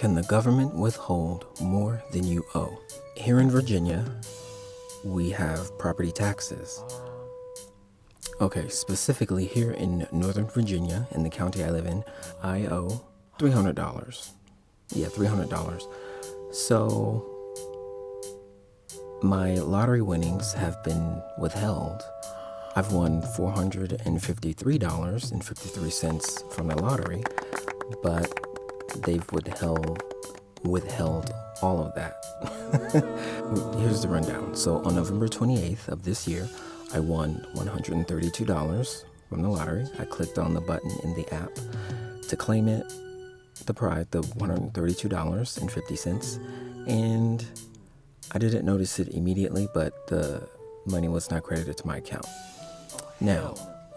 Can the government withhold more than you owe? Here in Virginia, we have property taxes. Okay, specifically here in Northern Virginia, in the county I live in, I owe $300. Yeah, $300. So my lottery winnings have been withheld. I've won $453.53 from the lottery, but they've withheld all of that. Here's the rundown. So on November 28th of this year, I won $132 from the lottery. I clicked on the button in the app to claim it, the prize, the $132.50, and I didn't notice it immediately, but the money was not credited to my account. Now,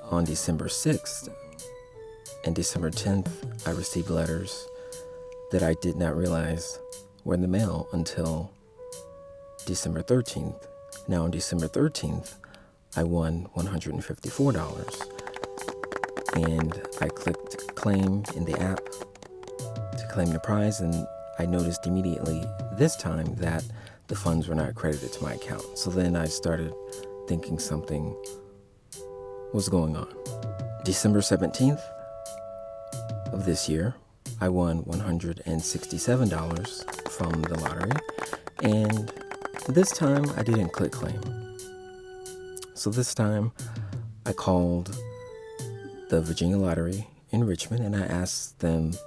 on December 6th and December 10th, I received letters that I did not realize were in the mail until December 13th. Now, on December 13th, I won $154, and I clicked claim in the app to claim the prize, and I noticed immediately this time that the funds were not credited to my account. So then I started thinking something was going on. December 17th of this year, I won $167 from the lottery, and this time I didn't click claim. So this time I called the Virginia Lottery in Richmond and I asked them,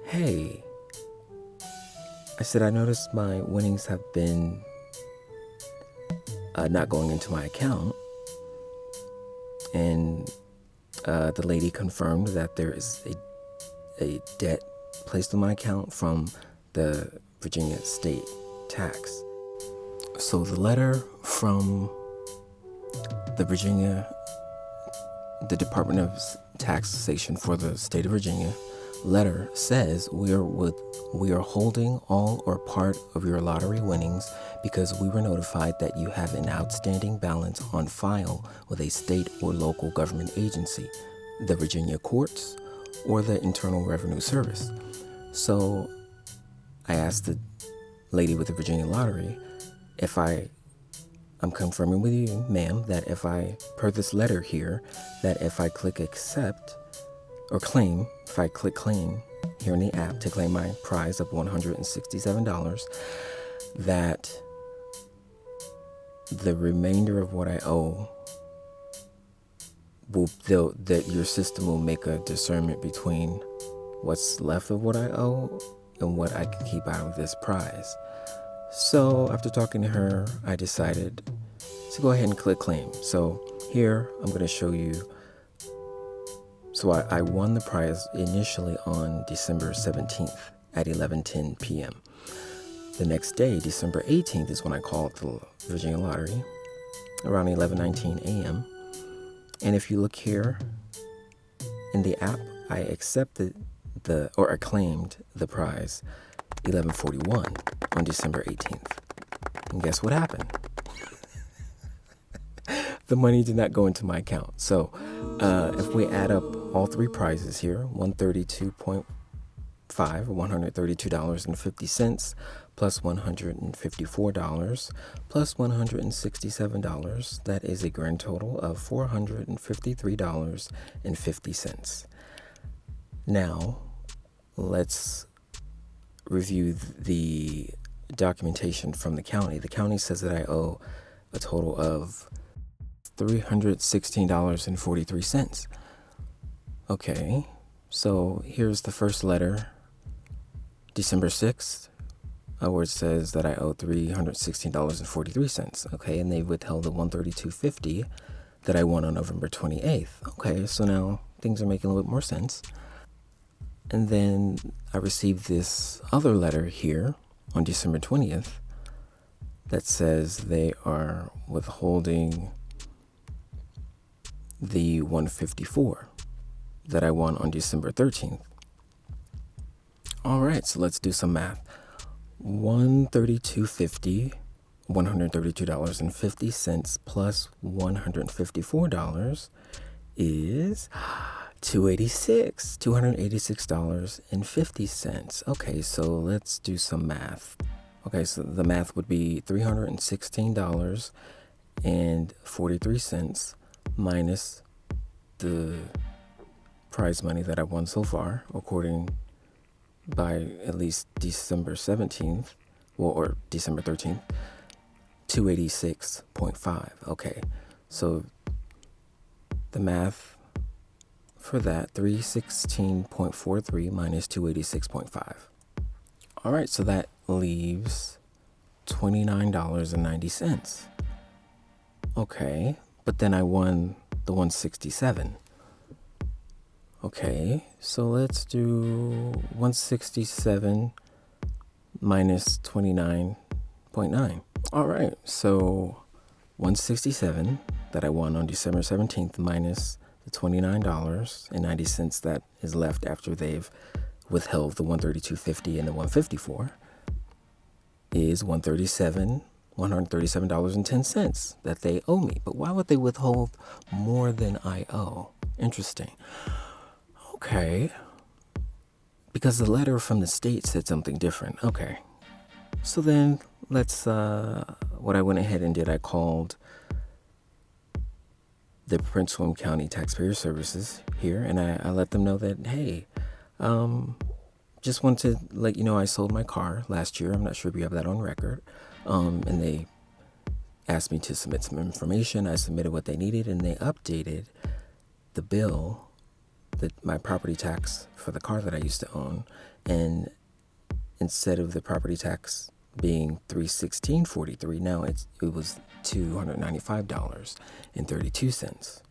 hey, I said, I noticed my winnings have been not going into my account. And the lady confirmed that there is a debt placed on my account from the Virginia state tax. So the letter from the Department of Taxation for the state of Virginia letter says we are holding all or part of your lottery winnings because we were notified that you have an outstanding balance on file with a state or local government agency, the Virginia courts, or the Internal Revenue Service. So I asked the lady with the Virginia Lottery if I'm confirming with you, ma'am, that per this letter here, that if I click accept or claim, if I click claim here in the app to claim my prize of $167, that the remainder of what I owe that your system will make a discernment between what's left of what I owe and what I can keep out of this prize. So after talking to her, I decided to go ahead and click claim. So here I'm going to show you. So I won the prize initially on December 17th at 11:10 p.m. The next day, December 18th, is when I called the Virginia Lottery around 11:19 a.m. And if you look here in the app, I accepted I claimed the prize 11:41 on December 18th. And guess what happened? The money did not go into my account. So if we add up all three prizes here, $132.5 or $132.50 plus $154 plus $167, that is a grand total of $453.50. Now, let's review the documentation from the county. The county says that I owe a total of $316.43. Okay, so here's the first letter, December 6th, where it says that I owe $316.43. Okay, and they withheld the $132.50 that I won on November 28th. Okay, so now things are making a little bit more sense. And then I received this other letter here on December 20th that says they are withholding the $154 that I won on December 13th. All right, so let's do some math. $132.50, $132.50 plus $154 is $286.50. Okay, so let's do some math. Okay, so the math would be $316.43 minus the prize money that I won so far, according by at least December 17th, or December 13th, 286.5. Okay, so the math for that, 316.43 minus 286.5. All right, so that leaves $29.90. Okay, but then I won the 167. Okay, so let's do 167 minus 29.9. All right, so 167 that I won on December 17th minus the $29.90 that is left after they've withheld the $132.50 and the $154 is $137.10 that they owe me. But why would they withhold more than I owe? Interesting. Okay. Because the letter from the state said something different. Okay. So then let's, what I went ahead and did, I called the Prince William County Taxpayer Services here, and I let them know that, hey, just want to let you know I sold my car last year. I'm not sure if you have that on record. And they asked me to submit some information. I submitted what they needed, and they updated the bill, my property tax for the car that I used to own. And instead of the property tax being $316.43, now it was $295.32.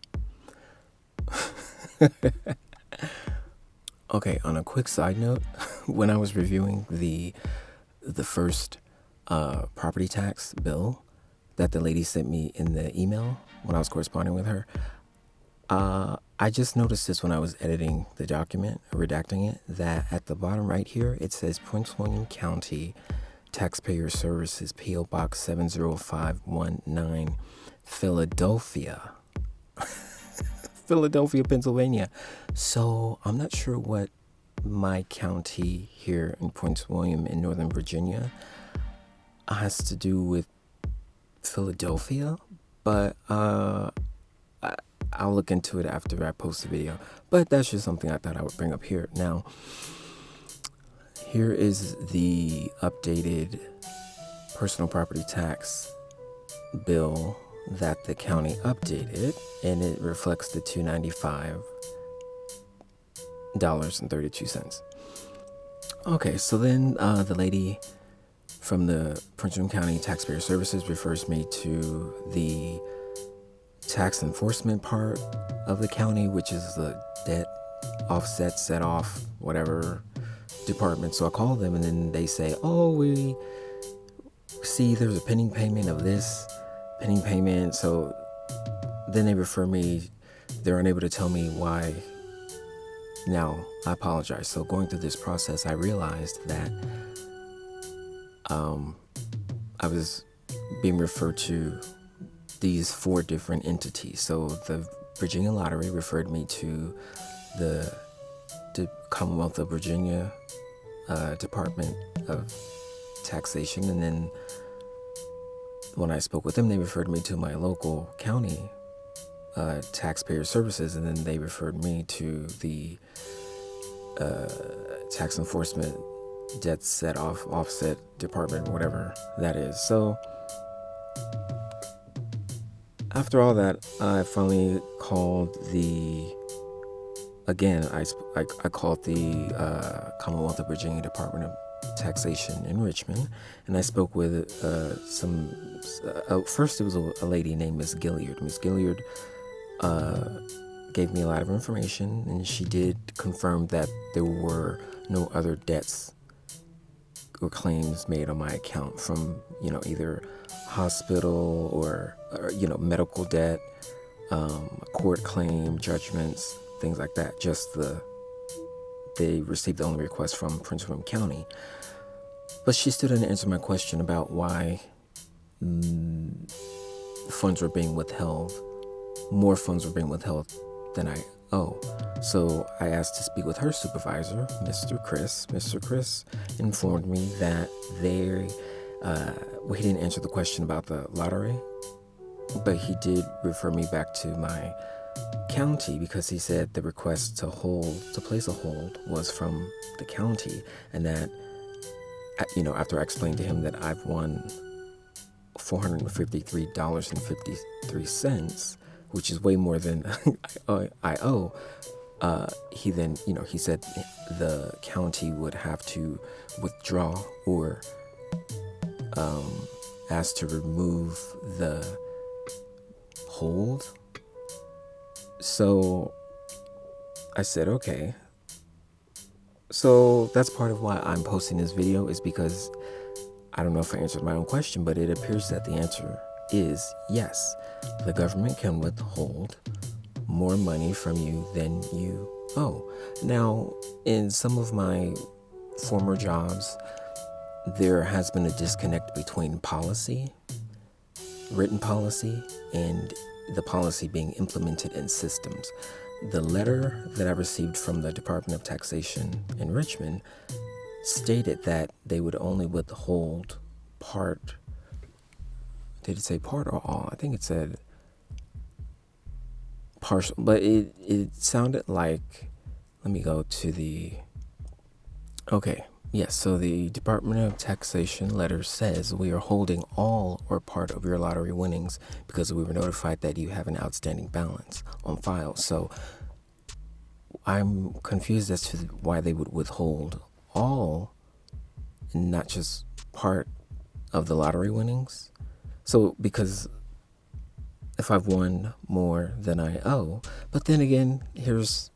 Okay, on a quick side note, when I was reviewing the first property tax bill that the lady sent me in the email when I was corresponding with her, I just noticed this when I was editing the document, redacting it, that at the bottom right here, it says Prince William County Taxpayer Services, P.O. Box 70519, Philadelphia. Philadelphia, Pennsylvania. So I'm not sure what my county here in Prince William in Northern Virginia has to do with Philadelphia, but I'll look into it after I post the video. But that's just something I thought I would bring up here. Now, here is the updated personal property tax bill that the county updated, and it reflects the $295.32. Okay, so then the lady from the Prince William County Taxpayer Services refers me to the tax enforcement part of the county, which is the debt offset, set off, whatever department. So I call them, and then they say, oh, we see there's a pending payment of this pending payment. So then they refer me, they're unable to tell me why. Now, I apologize. So going through this process, I realized that I was being referred to these 4 different entities. So the Virginia Lottery referred me to the Commonwealth of Virginia Department of Taxation, and then when I spoke with them, they referred me to my local county taxpayer services, and then they referred me to the tax enforcement debt set off offset department, whatever that is. So after all that, I finally called I called the Commonwealth of Virginia Department of Taxation in Richmond, and I spoke with first it was a lady named Miss Gilliard. Miss Gilliard gave me a lot of information, and she did confirm that there were no other debts or claims made on my account from, either hospital or medical debt, court claim, judgments, things like that. They received the only request from Prince William County. But she still didn't answer my question about why funds were being withheld. More funds were being withheld than I owe. So I asked to speak with her supervisor, Mr. Chris. Mr. Chris informed me that well, he didn't answer the question about the lottery, but he did refer me back to my county because he said the request to place a hold was from the county, and that, after I explained to him that I've won $453.53, which is way more than I owe, he then, he said the county would have to withdraw or ask to remove the hold. So I said, okay. So that's part of why I'm posting this video, is because I don't know if I answered my own question, but it appears that the answer is yes. The government can withhold more money from you than you owe. Now, in some of my former jobs, there has been a disconnect between policy, written policy, and the policy being implemented in systems. The letter that I received from the Department of Taxation in Richmond stated that they would only withhold part. Did it say part or all? I think it said partial, but it sounded like, let me go to the, okay. Yes, so the Department of Taxation letter says we are holding all or part of your lottery winnings because we were notified that you have an outstanding balance on file. So I'm confused as to why they would withhold all and not just part of the lottery winnings. So because if I've won more than I owe, but then again, here's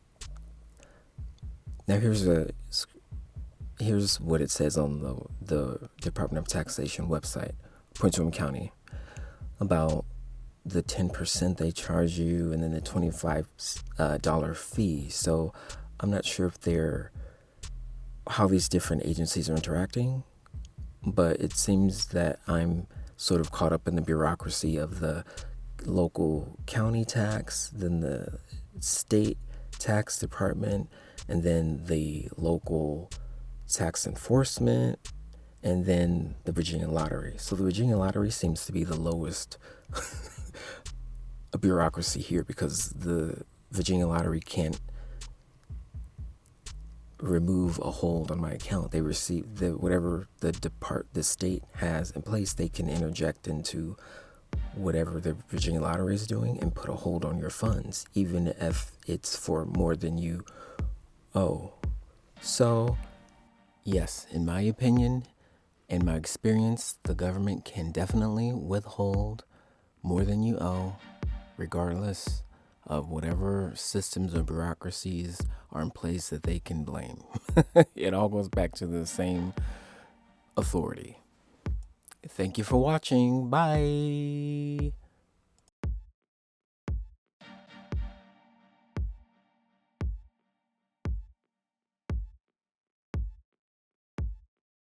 what it says on the Department of Taxation website, Prince William County, about the 10% they charge you and then the $25 fee. So I'm not sure if how these different agencies are interacting, but it seems that I'm sort of caught up in the bureaucracy of the local county tax, then the state tax department, and then the local tax enforcement, and then the Virginia Lottery. So the Virginia Lottery seems to be the lowest bureaucracy here, because the Virginia Lottery can't remove a hold on my account. They receive whatever the state has in place. They can interject into whatever the Virginia Lottery is doing and put a hold on your funds, even if it's for more than you owe. So yes, in my opinion and my experience, the government can definitely withhold more than you owe, regardless of whatever systems or bureaucracies are in place that they can blame. It all goes back to the same authority. Thank you for watching. Bye.